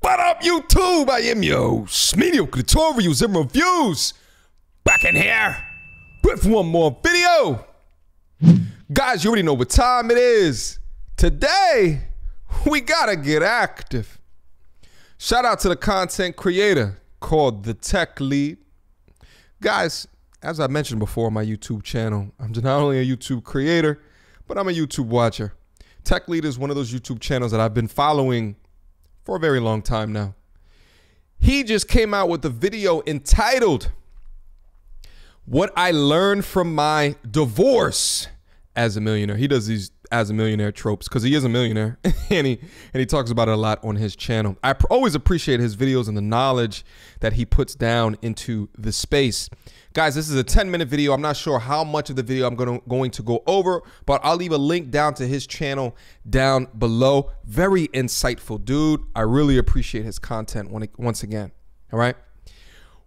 What up, YouTube? I am your mediocre tutorials and reviews. Back in here with one more video. Guys, you already know what time it is. Today, we gotta get active. Shout out to the content creator called The Tech Lead. Guys, as I mentioned before on my YouTube channel, I'm not only a YouTube creator, but I'm a YouTube watcher. Tech Lead is one of those YouTube channels that I've been following for a very long time now. He just came out with a video entitled, "What I Learned from My Divorce as a Millionaire." He does these as a millionaire tropes because he is a millionaire and he talks about it a lot on his channel. I always appreciate his videos and the knowledge that he puts down into the space. Guys, this is a 10-minute video. I'm not sure how much of the video I'm going to go over, but I'll leave a link down to his channel down below. Very insightful dude. I really appreciate his content once again. All right.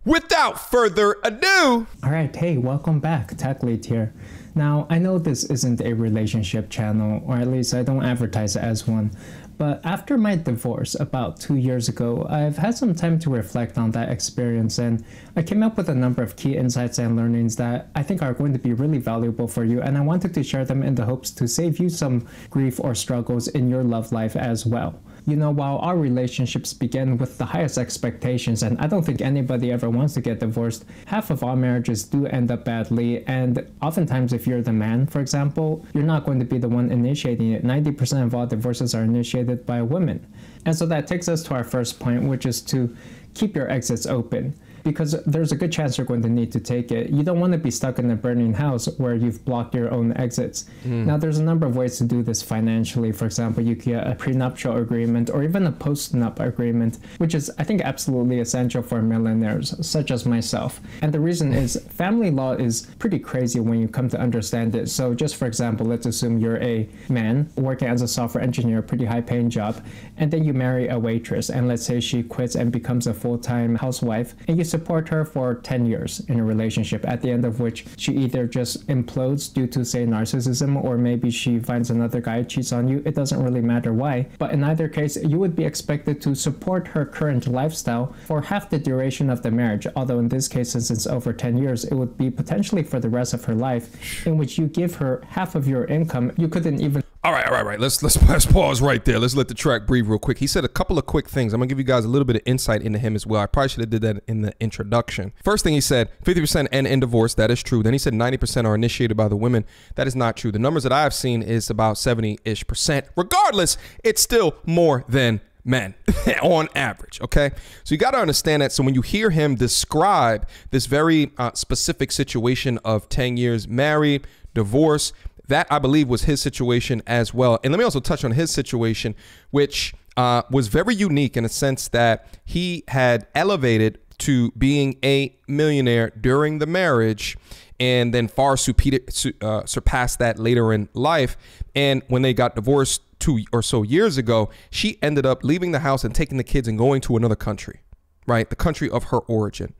Without further ado. All right. Hey, welcome back. Tech Lead here. Now, I know this isn't a relationship channel, or at least I don't advertise it as one. But after my divorce about 2 years ago, I've had some time to reflect on that experience, and I came up with a number of key insights and learnings that I think are going to be really valuable for you, and I wanted to share them in the hopes to save you some grief or struggles in your love life as well. You know, while our relationships begin with the highest expectations, and I don't think anybody ever wants to get divorced, half of our marriages do end up badly, and oftentimes if you're the man, for example, you're not going to be the one initiating it. 90% of all divorces are initiated by women. And so that takes us to our first point, which is to keep your exits open, because there's a good chance you're going to need to take it. You don't want to be stuck in a burning house where you've blocked your own exits. Now, there's a number of ways to do this financially. For example, you can get a prenuptial agreement or even a post-nup agreement, which is, I think, absolutely essential for millionaires, such as myself. And the reason is family law is pretty crazy when you come to understand it. So just for example, let's assume you're a man working as a software engineer, pretty high-paying job, and then you marry a waitress, and let's say she quits and becomes a full-time housewife, and you support her for 10 years in a relationship, at the end of which she either just implodes due to, say, narcissism, or maybe she finds another guy, cheats on you. It doesn't really matter why, but in either case, you would be expected to support her current lifestyle for half the duration of the marriage, although in this case, since it's over 10 years, it would be potentially for the rest of her life, in which you give her half of your income. You couldn't even... All right. Let's pause right there. Let's let the track breathe real quick. He said a couple of quick things. I'm gonna give you guys a little bit of insight into him as well. I probably should have did that in the introduction. First thing he said, 50% end in divorce. That is true. Then he said 90% are initiated by the women. That is not true. The numbers that I have seen is about 70-ish%. Regardless, it's still more than men on average. Okay, so you got to understand that. So when you hear him describe this very specific situation of 10 years married, divorce, that I believe was his situation as well. And let me also touch on his situation, which was very unique in a sense that he had elevated to being a millionaire during the marriage and then far surpassed that later in life. And when they got divorced 2 or so years ago, she ended up leaving the house and taking the kids and going to another country, right? The country of her origin.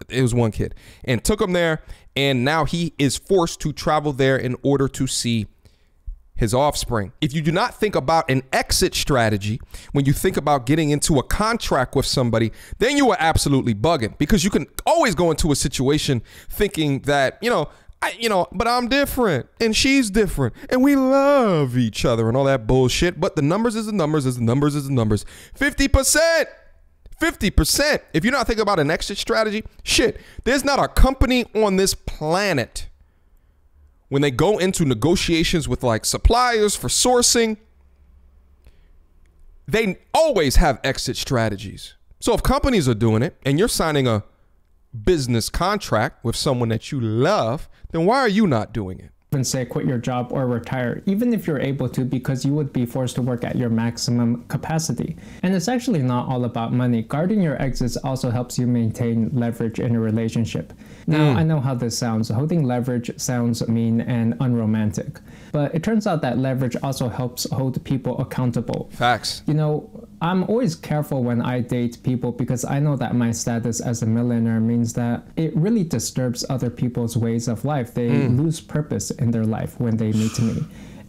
It was one kid, and took him there. And now he is forced to travel there in order to see his offspring. If you do not think about an exit strategy, when you think about getting into a contract with somebody, then you are absolutely bugging, because you can always go into a situation thinking that, but I'm different and she's different and we love each other and all that bullshit. But the numbers is the numbers is the numbers is the numbers. 50%. 50%. If you're not thinking about an exit strategy, shit, there's not a company on this planet when they go into negotiations with like suppliers for sourcing, they always have exit strategies. So if companies are doing it and you're signing a business contract with someone that you love, then why are you not doing it? And say quit your job or retire, even if you're able to, because you would be forced to work at your maximum capacity. And it's actually not all about money. Guarding your exits also helps you maintain leverage in a relationship. Now, I know how this sounds. Holding leverage sounds mean and unromantic, but it turns out that leverage also helps hold people accountable. Facts. You know, I'm always careful when I date people, because I know that my status as a millionaire means that it really disturbs other people's ways of life. They lose purpose in their life when they meet me.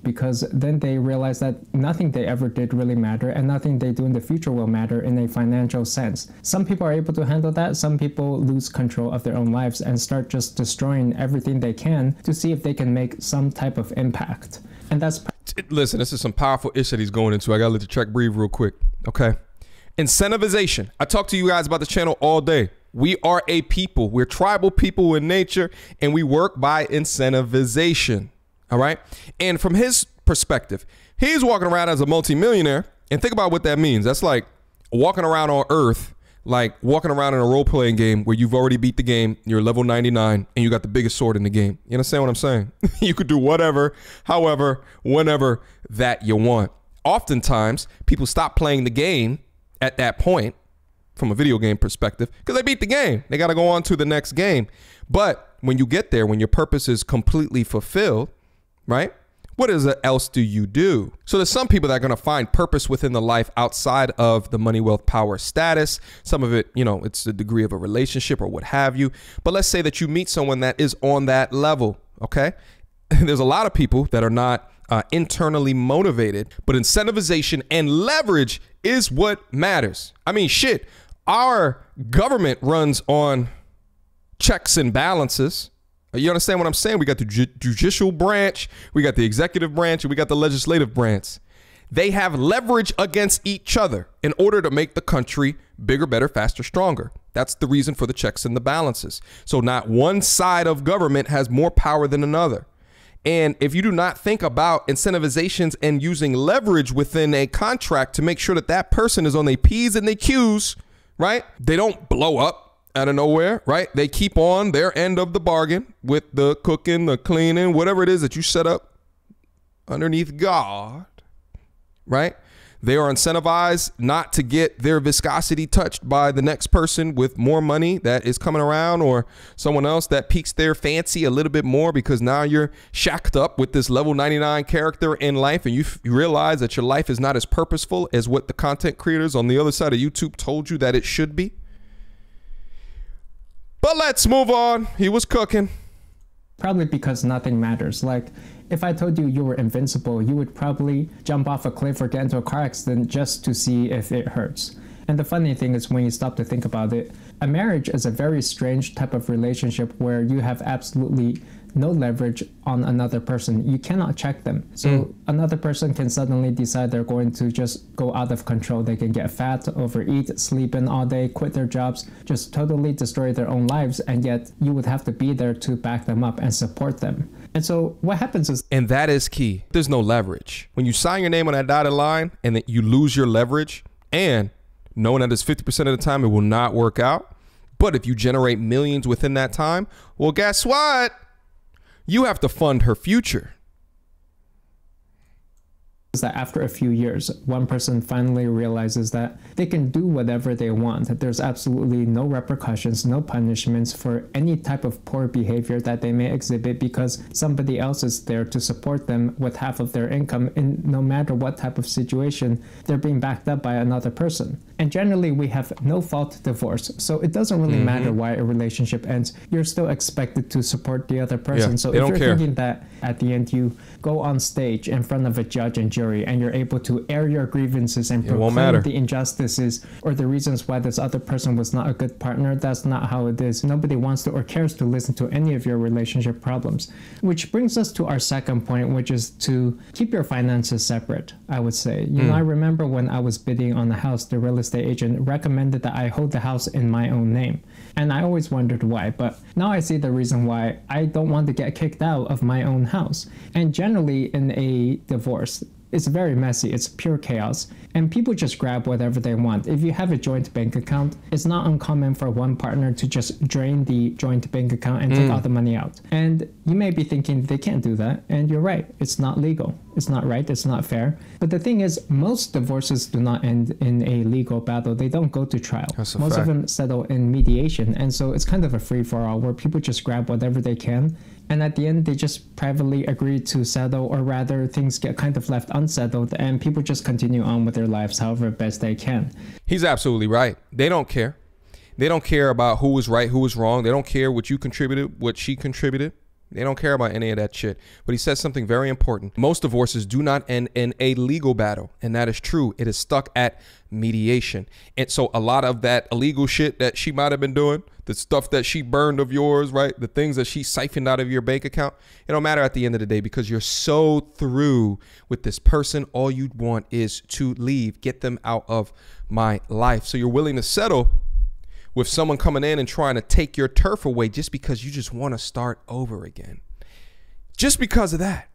because then they realize that nothing they ever did really matter and nothing they do in the future will matter in a financial sense. Some people are able to handle that. Some people lose control of their own lives and start just destroying everything they can to see if they can make some type of impact. And that's... Listen, this is some powerful ish that he's going into. I gotta let the track breathe real quick. Okay. Incentivization. I talk to you guys about the channel all day. We are a people. We're tribal people in nature, and we work by incentivization. All right. And from his perspective, he's walking around as a multimillionaire. And think about what that means. That's like walking around on Earth, like walking around in a role-playing game where you've already beat the game. You're level 99 and you got the biggest sword in the game. You understand what I'm saying? You could do whatever, however, whenever that you want. Oftentimes, people stop playing the game at that point from a video game perspective because they beat the game. They got to go on to the next game. But when you get there, when your purpose is completely fulfilled, right? What else do you do? So there's some people that are going to find purpose within the life outside of the money, wealth, power, status. Some of it, you know, it's the degree of a relationship or what have you. But let's say that you meet someone that is on that level. Okay. There's a lot of people that are not internally motivated, but incentivization and leverage is what matters. I mean, shit, our government runs on checks and balances. You understand what I'm saying? We got the judicial branch, we got the executive branch, and we got the legislative branch. They have leverage against each other in order to make the country bigger, better, faster, stronger. That's the reason for the checks and the balances. So not one side of government has more power than another. And if you do not think about incentivizations and using leverage within a contract to make sure that that person is on their P's and their Q's, right? They don't blow up out of nowhere, right? They keep on their end of the bargain with the cooking, the cleaning, whatever it is that you set up underneath God, right? They are incentivized not to get their viscosity touched by the next person with more money that is coming around, or someone else that piques their fancy a little bit more because now you're shacked up with this level 99 character in life, and you realize that your life is not as purposeful as what the content creators on the other side of YouTube told you that it should be. But let's move on. He was cooking. Probably because nothing matters. Like, if I told you you were invincible, you would probably jump off a cliff or get into a car accident just to see if it hurts. And the funny thing is, when you stop to think about it, a marriage is a very strange type of relationship where you have absolutely no leverage on another person. You cannot check them. So another person can suddenly decide they're going to just go out of control. They can get fat, overeat, sleep in all day, quit their jobs, just totally destroy their own lives. And yet you would have to be there to back them up and support them. And so what happens is... And that is key. There's no leverage. When you sign your name on that dotted line and that you lose your leverage, and knowing that it's 50% of the time it will not work out, but if you generate millions within that time, well, guess what? You have to fund her future. Is that after a few years, one person finally realizes that they can do whatever they want, that there's absolutely no repercussions, no punishments for any type of poor behavior that they may exhibit, because somebody else is there to support them with half of their income, and no matter what type of situation, they're being backed up by another person. And generally, we have no fault divorce, so it doesn't really matter why a relationship ends. You're still expected to support the other person. Yeah, so if you're thinking that at the end you go on stage in front of a judge and jury and you're able to air your grievances and proclaim the injustices or the reasons why this other person was not a good partner, that's not how it is. Nobody wants to or cares to listen to any of your relationship problems. Which brings us to our second point, which is to keep your finances separate, I would say. You know, I remember when I was bidding on a house, the real estate agent recommended that I hold the house in my own name. And I always wondered why, but now I see the reason why. I don't want to get kicked out of my own house. And generally in a divorce, it's very messy, it's pure chaos, and people just grab whatever they want. If you have a joint bank account, it's not uncommon for one partner to just drain the joint bank account and take all the money out. And you may be thinking they can't do that, and you're right, it's not legal. It's not right, it's not fair. But the thing is, most divorces do not end in a legal battle. They don't go to trial. Most of them settle in mediation, and so it's kind of a free-for-all where people just grab whatever they can, and at the end they just privately agree to settle, or rather things get kind of left unsettled and people just continue on with their lives however best they can. He's absolutely right. They don't care. They don't care about who was right, who was wrong. They don't care what you contributed, what she contributed. They don't care about any of that shit. But he says something very important. Most divorces do not end in a legal battle. And that is true. It is stuck at mediation. And so a lot of that illegal shit that she might have been doing, the stuff that she burned of yours, right? The things that she siphoned out of your bank account, it don't matter at the end of the day because you're so through with this person. All you want is to leave, get them out of my life. So you're willing to settle with someone coming in and trying to take your turf away just because you just want to start over again. Just because of that.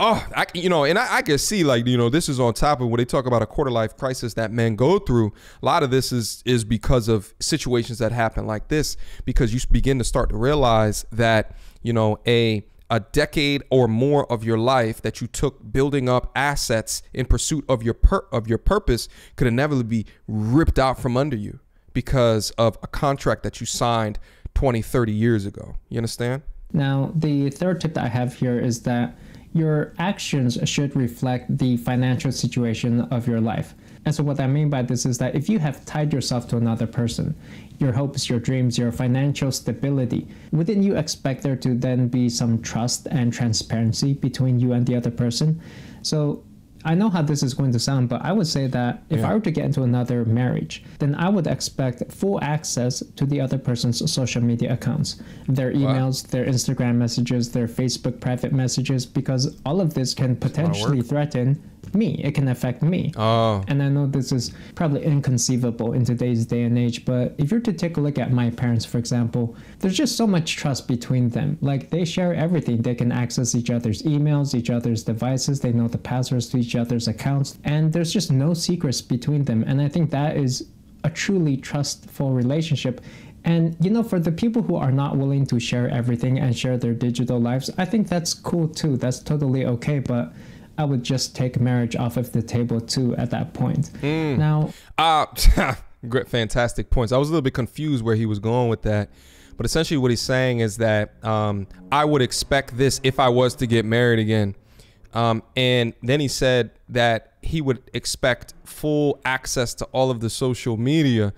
Oh, I can see, like, this is on top of when they talk about a quarter life crisis that men go through. A lot of this is because of situations that happen like this, because you begin to start to realize that, a decade or more of your life that you took building up assets in pursuit of your purpose could inevitably be ripped out from under you because of a contract that you signed 20, 30 years ago. You understand? Now, the third tip that I have here is that your actions should reflect the financial situation of your life. And so what I mean by this is that if you have tied yourself to another person, your hopes, your dreams, your financial stability, wouldn't you expect there to then be some trust and transparency between you and the other person? So I know how this is going to sound, but I would say that if I were to get into another marriage, then I would expect full access to the other person's social media accounts, their emails, their Instagram messages, their Facebook private messages, because all of this can potentially threaten me. It can affect me. And I know this is probably inconceivable in today's day and age, but if you're to take a look at my parents, for example, there's just so much trust between them. Like, they share everything. They can access each other's emails, each other's devices. They know the passwords to each other's accounts, and there's just no secrets between them. And I think that is a truly trustful relationship. And, for the people who are not willing to share everything and share their digital lives, I think that's cool too. That's totally okay. But I would just take marriage off of the table too at that point. Now, great, fantastic points. I was a little bit confused where he was going with that, but essentially what he's saying is that I would expect this if I was to get married again. And then he said that he would expect full access to all of the social media.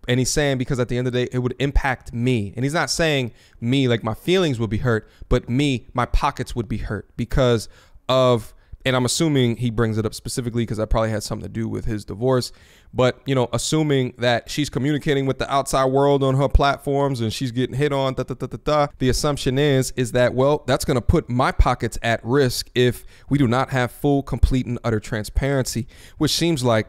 And he's saying because at the end of the day, it would impact me. And he's not saying me, like my feelings would be hurt, but me, my pockets would be hurt because of, and I'm assuming he brings it up specifically because that probably had something to do with his divorce. But, assuming that she's communicating with the outside world on her platforms and she's getting hit on, the assumption is that, well, that's going to put my pockets at risk if we do not have full, complete, and utter transparency, which seems like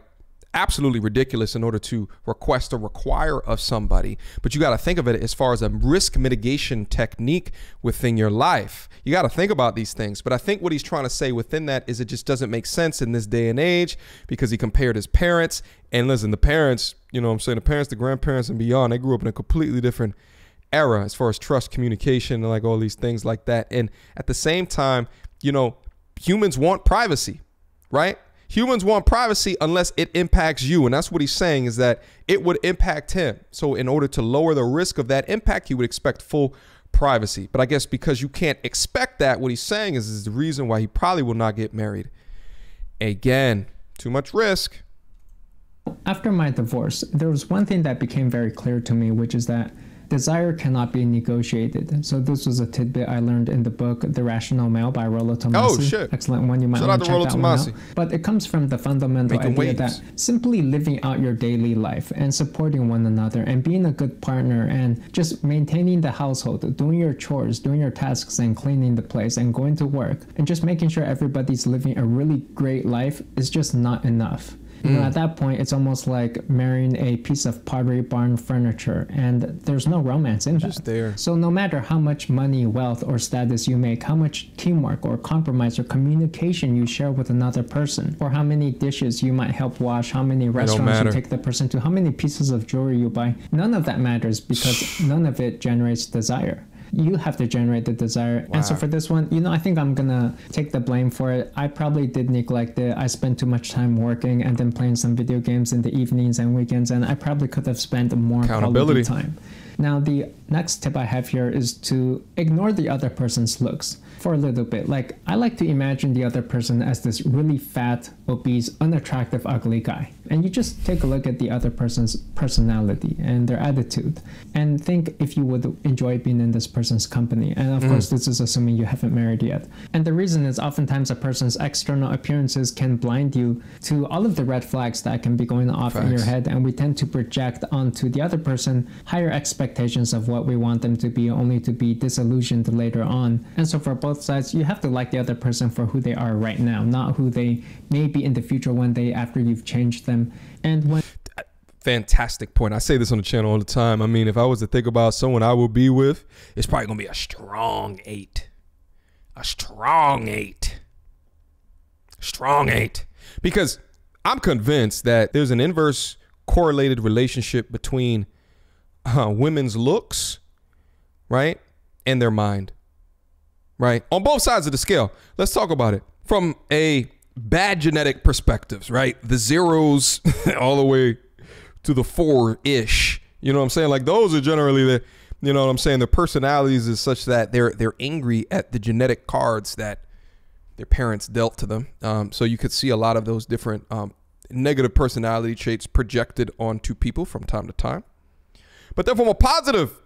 absolutely ridiculous in order to request or require of somebody. But you got to think of it as far as a risk mitigation technique within your life. You got to think about these things. But I think what he's trying to say within that is it just doesn't make sense in this day and age because he compared his parents. And listen, the parents, the parents, the grandparents and beyond, they grew up in a completely different era as far as trust, communication, and like all these things like that. And at the same time, humans want privacy, right? Humans want privacy unless it impacts you. And that's what he's saying is that it would impact him. So in order to lower the risk of that impact, he would expect full privacy. But I guess because you can't expect that, what he's saying is the reason why he probably will not get married. Again, too much risk. After my divorce, there was one thing that became very clear to me, which is that desire cannot be negotiated. So this was a tidbit I learned in the book The Rational Male by Rollo Tomassi. Oh shit! Excellent one. You might want to check that one out. But it comes from the fundamental idea that simply living out your daily life and supporting one another and being a good partner and just maintaining the household, doing your chores, doing your tasks and cleaning the place and going to work and just making sure everybody's living a really great life is just not enough. At that point, it's almost like marrying a piece of Pottery Barn furniture, and there's no romance in that. Just there. So no matter how much money, wealth, or status you make, how much teamwork or compromise or communication you share with another person, or how many dishes you might help wash, how many restaurants you take the person to, how many pieces of jewelry you buy, none of that matters because none of it generates desire. You have to generate the desire. Wow. And so for this one, I think I'm gonna take the blame for it. I probably did neglect it. I spent too much time working and then playing some video games in the evenings and weekends, and I probably could have spent more quality time. Now, the next tip I have here is to ignore the other person's looks for a little bit. Like, I like to imagine the other person as this really fat, obese, unattractive, ugly guy. And you just take a look at the other person's personality and their attitude and think if you would enjoy being in this person's company. And of course, this is assuming you haven't married yet. And the reason is oftentimes a person's external appearances can blind you to all of the red flags that can be going off in your head. And we tend to project onto the other person higher expectations of what we want them to be, only to be disillusioned later on. And so for both sides, you have to like the other person for who they are right now, not who they may be in the future one day after you've changed them. And when fantastic point. I say this on the channel all the time. I mean, if I was to think about someone I will be with, it's probably gonna be a strong 8. A strong 8. Strong 8. Because I'm convinced that there's an inverse correlated relationship between women's looks, right, and their mind, right? On both sides of the scale. Let's talk about it from a bad genetic perspectives, right? The 0s all the way to the 4-ish. You know what I'm saying? Like those are generally the, you know what I'm saying? Their personalities is such that they're angry at the genetic cards that their parents dealt to them. So you could see a lot of those different negative personality traits projected onto people from time to time. But then from a positive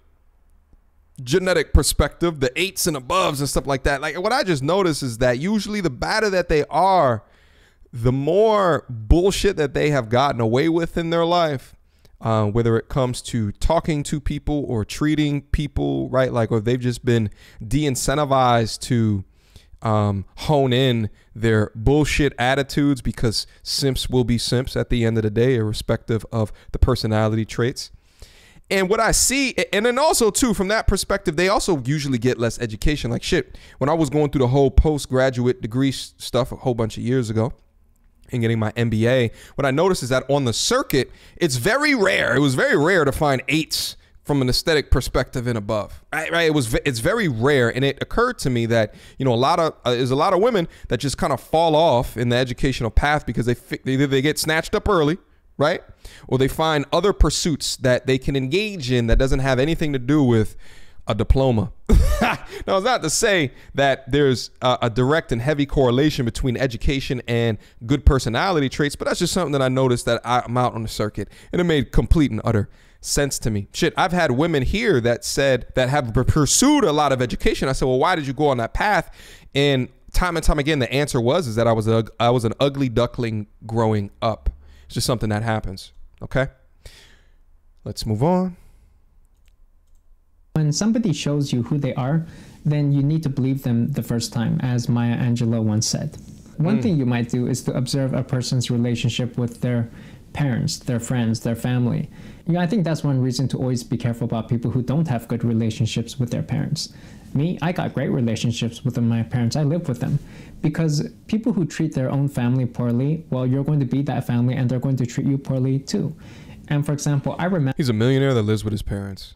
genetic perspective, the 8s and aboves and stuff like that, like what I just noticed is that usually the badder that they are, the more bullshit that they have gotten away with in their life, whether it comes to talking to people or treating people, right? Like, or they've just been de-incentivized to hone in their bullshit attitudes, because simps will be simps at the end of the day, irrespective of the personality traits. And what I see, and then also too, from that perspective, they also usually get less education. Like shit, when I was going through the whole postgraduate degree stuff a whole bunch of years ago and getting my MBA, what I noticed is that on the circuit, it's very rare. It was very rare to find 8s from an aesthetic perspective and above, right? It's very rare. And it occurred to me that, you know, there's a lot of women that just kind of fall off in the educational path because either they get snatched up early, right? Or they find other pursuits that they can engage in that doesn't have anything to do with a diploma. Now, it's not to say that there's a direct and heavy correlation between education and good personality traits, but that's just something that I noticed that I'm out on the circuit, and it made complete and utter sense to me. Shit, I've had women here that said that have pursued a lot of education. I said, well, why did you go on that path? And time again, the answer is that I was an ugly duckling growing up. It's just something that happens. Okay, let's move on. When somebody shows you who they are, then you need to believe them the first time, as Maya Angelou once said. One thing you might do is to observe a person's relationship with their parents, their friends, their family. You know, I think that's one reason to always be careful about people who don't have good relationships with their parents. Me, I got great relationships with my parents. I live with them. Because people who treat their own family poorly, well, you're going to be that family and they're going to treat you poorly too. And for example, I remember... He's a millionaire that lives with his parents.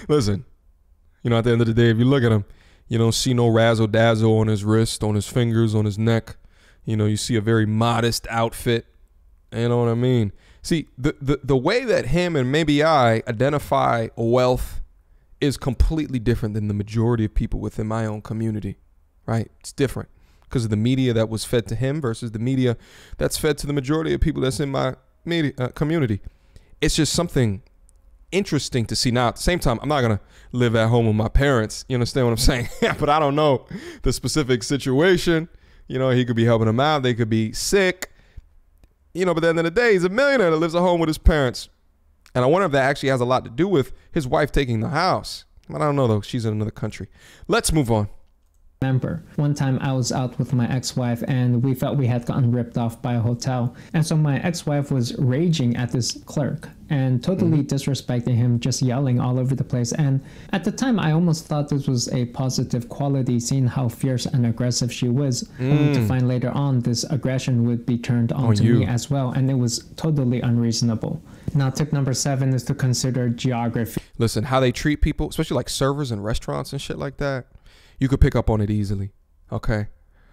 Listen, you know, at the end of the day, if you look at him, you don't see no razzle-dazzle on his wrist, on his fingers, on his neck. You know, you see a very modest outfit. You know what I mean? See, the way that him and maybe I identify wealth is completely different than the majority of people within my own community, right? It's different because of the media that was fed to him versus the media that's fed to the majority of people that's in my media, community. It's just something interesting to see. Now, at the same time, I'm not going to live at home with my parents. You understand what I'm saying? But I don't know the specific situation. You know, he could be helping them out. They could be sick. You know, but at the end of the day, he's a millionaire that lives at home with his parents. And I wonder if that actually has a lot to do with his wife taking the house. But I don't know, though. She's in another country. Let's move on. Remember, one time I was out with my ex-wife and we felt we had gotten ripped off by a hotel. And so my ex-wife was raging at this clerk and totally disrespecting him, just yelling all over the place. And at the time, I almost thought this was a positive quality, seeing how fierce and aggressive she was. Only to find later on this aggression would be turned on to me as well. And it was totally unreasonable. Now, tip number 7 is to consider geography. Listen, how they treat people, especially like servers in restaurants and shit like that. You could pick up on it easily, okay?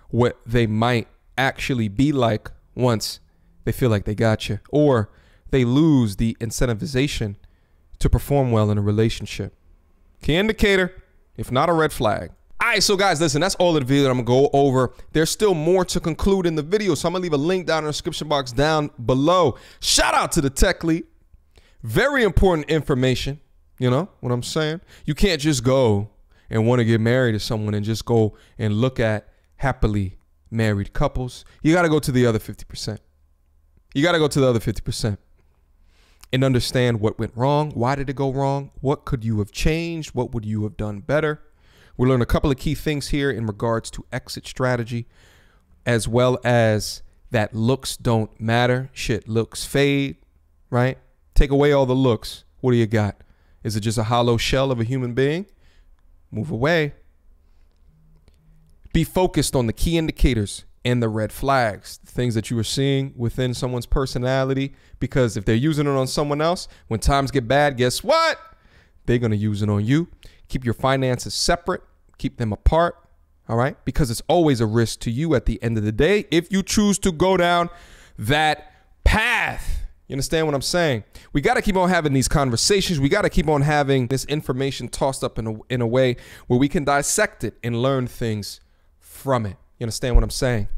What they might actually be like once they feel like they got you, or they lose the incentivization to perform well in a relationship. Key indicator, if not a red flag. right, so guys, listen, that's all of the video that I'm gonna go over. There's still more to conclude in the video, so I'm gonna leave a link down in the description box down below. Shout out to the tech lead. Very important information. You know what I'm saying? You can't just go and want to get married to someone and just go and look at happily married couples. You got to go to the other 50%. You got to go to the other 50% and understand what went wrong. Why did it go wrong? What could you have changed? What would you have done better? We learned a couple of key things here in regards to exit strategy, as well as that looks don't matter. Shit, looks fade, right? Take away all the looks. What do you got? Is it just a hollow shell of a human being? Move away. Be focused on the key indicators and the red flags, the things that you are seeing within someone's personality, because if they're using it on someone else, when times get bad, guess what? They're going to use it on you. Keep your finances separate. Keep them apart. All right? Because it's always a risk to you at the end of the day if you choose to go down that path. You understand what I'm saying? We got to keep on having these conversations. We got to keep on having this information tossed up in a way where we can dissect it and learn things from it. You understand what I'm saying?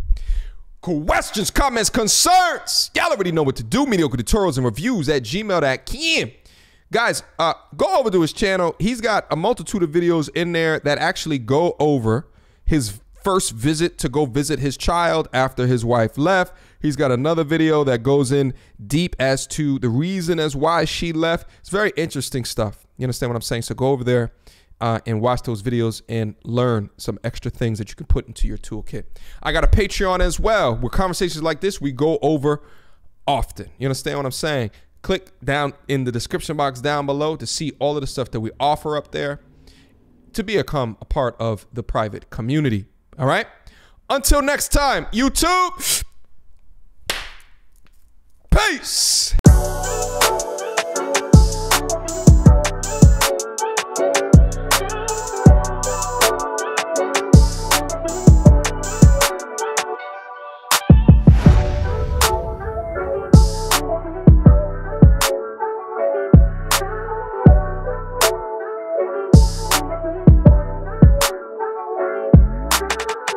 Questions, comments, concerns. Y'all already know what to do. Mediocre tutorials and reviews at gmail.com. Guys, go over to his channel. He's got a multitude of videos in there that actually go over his first visit to go visit his child after his wife left. He's got another video that goes in deep as to the reason as why she left. It's very interesting stuff. You understand what I'm saying? So go over there and watch those videos and learn some extra things that you can put into your toolkit. I got a Patreon as well, where conversations like this we go over often. You understand what I'm saying? Click down in the description box down below to see all of the stuff that we offer up there to become a part of the private community. All right? Until next time, YouTube. Peace.